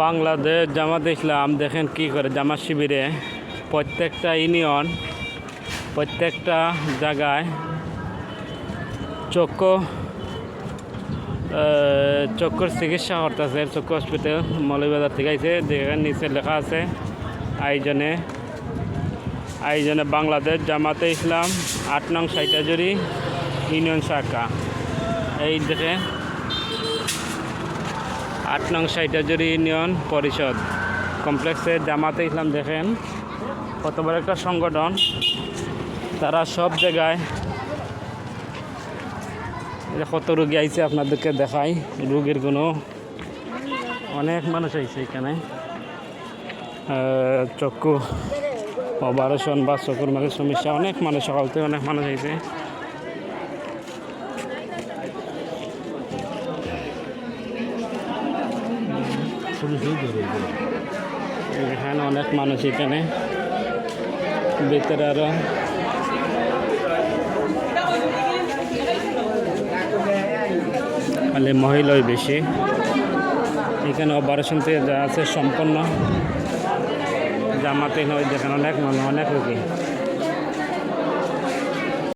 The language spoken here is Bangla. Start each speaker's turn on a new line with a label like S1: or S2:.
S1: বাংলাদেশ জামাত ইসলাম দেখেন কি করে জামাত শিবিরে প্রত্যেকটা ইউনিয়ন প্রত্যেকটা জায়গায় চক্ষুর চিকিৎসা করতেছে। চক্ষু হসপিটাল মৌলভীবাজার থেকে আইছে, যেখানে নিচে লেখা আছে আয়োজনে বাংলাদেশ জামাতে ইসলাম ৮ নং সাইটাজুরি ইউনিয়ন শাখা। এই দেখেন ৮ নং সাইটাজুরি ইউনিয়ন পরিষদ কমপ্লেক্সে জামাতে ইসলাম দেখেন কত বড় একটা সংগঠন। তারা সব জায়গায় কত রোগী আইছে আপনাদেরকে দেখাই। রোগীর কোনো অনেক মানুষ আইছে এখানে, চক্ষু অপারেশন বা চকুর মাঝে সমস্যা, অনেক মানুষ সকাল থেকে অনেক মানুষ আইছে। এখানে অনেক মানুষ, এখানে ভিতরে আরো খালি মহিলাই বেশি। এখানে অপারেশন থেকে যা আছে সম্পন্ন জামাতে দেখেন অনেক মানুষ, অনেক রোগী।